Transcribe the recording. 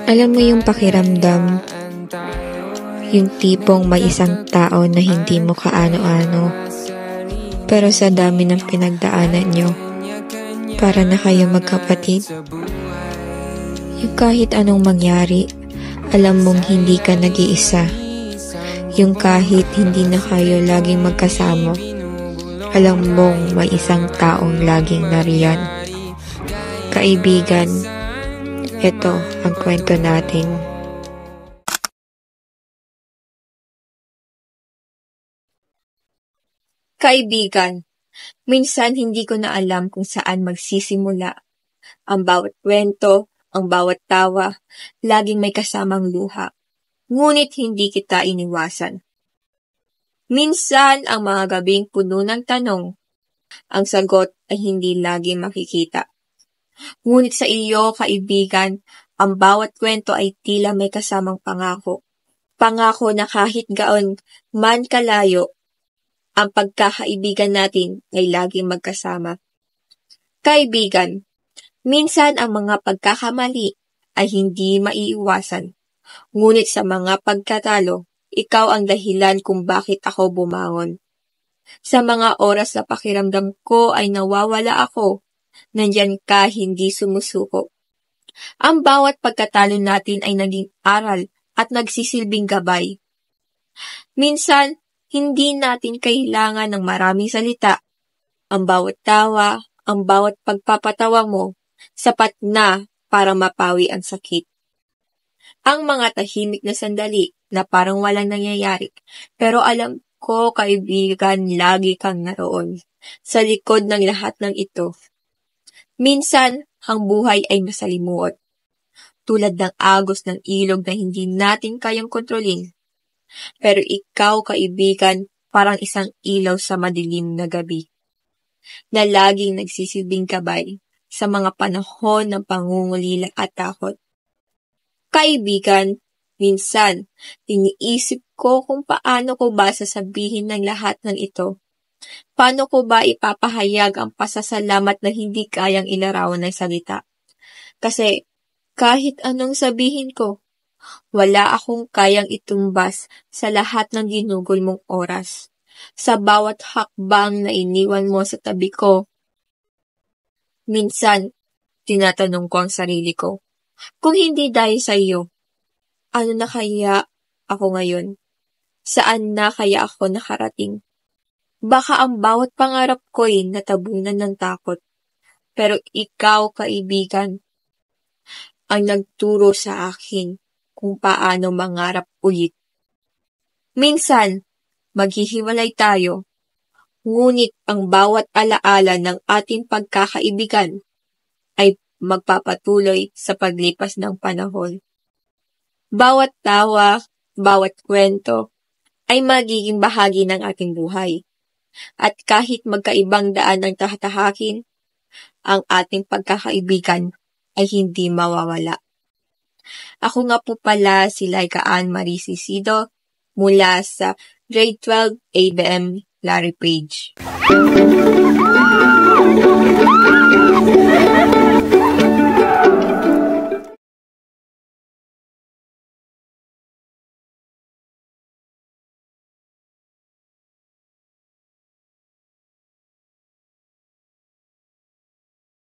Alam mo yung pakiramdam, yung tipong may isang tao na hindi mo kaano-ano, pero sa dami ng pinagdaanan nyo, para na kayo magkapatid. Yung kahit anong mangyari, alam mong hindi ka nag-iisa. Yung kahit hindi na kayo laging magkasama, alam mong may isang taong laging nariyan. Kaibigan, ito ang kwento natin. Kaibigan, minsan hindi ko na alam kung saan magsisimula. Ang bawat kwento, ang bawat tawa, laging may kasamang luha. Ngunit hindi kita iniwasan. Minsan ang mga gabing puno ng tanong, ang sagot ay hindi lagi makikita. Ngunit sa iyo, kaibigan, ang bawat kwento ay tila may kasamang pangako. Pangako na kahit gaon man kalayo, ang pagkakaibigan natin ay laging magkasama. Kaibigan, minsan ang mga pagkakamali ay hindi maiiwasan. Ngunit sa mga pagkatalo, ikaw ang dahilan kung bakit ako bumangon. Sa mga oras na pakiramdam ko ay nawawala ako, nandyan ka hindi sumusuko. Ang bawat pagkatalo natin ay naging aral at nagsisilbing gabay. Minsan, hindi natin kailangan ng maraming salita. Ang bawat tawa, ang bawat pagpapatawa mo, sapat na para mapawi ang sakit. Ang mga tahimik na sandali na parang walang nangyayari, pero alam ko, kaibigan, lagi kang naroon sa likod ng lahat ng ito. Minsan, ang buhay ay masalimuot, tulad ng agos ng ilog na hindi natin kayang kontrolin. Pero ikaw, kaibigan, parang isang ilaw sa madilim na gabi, na laging nagsisilbing gabay sa mga panahon ng pangungulila at takot. Kaibigan, minsan, iniisip ko kung paano ko ba sasabihin ng lahat ng ito. Paano ko ba ipapahayag ang pasasalamat na hindi kayang ilarawan ng salita? Kasi kahit anong sabihin ko, wala akong kayang itumbas sa lahat ng ginugol mong oras. Sa bawat hakbang na iniwan mo sa tabi ko. Minsan, tinatanong ko ang sarili ko, kung hindi dahil sa iyo, ano na kaya ako ngayon? Saan na kaya ako nakarating? Baka ang bawat pangarap ko'y natabunan ng takot. Pero ikaw, kaibigan, ang nagturo sa akin kung paano mangarap ulit. Minsan, maghihiwalay tayo, ngunit ang bawat alaala ng ating pagkakaibigan ay magpapatuloy sa paglipas ng panahon. Bawat tawa, bawat kwento ay magiging bahagi ng ating buhay. At kahit magkaibang daan ang tatahakin, ang ating pagkakaibigan ay hindi mawawala. Ako nga po pala si Laika Ann Marie Sisido mula sa Grade 12 ABM Larry Page.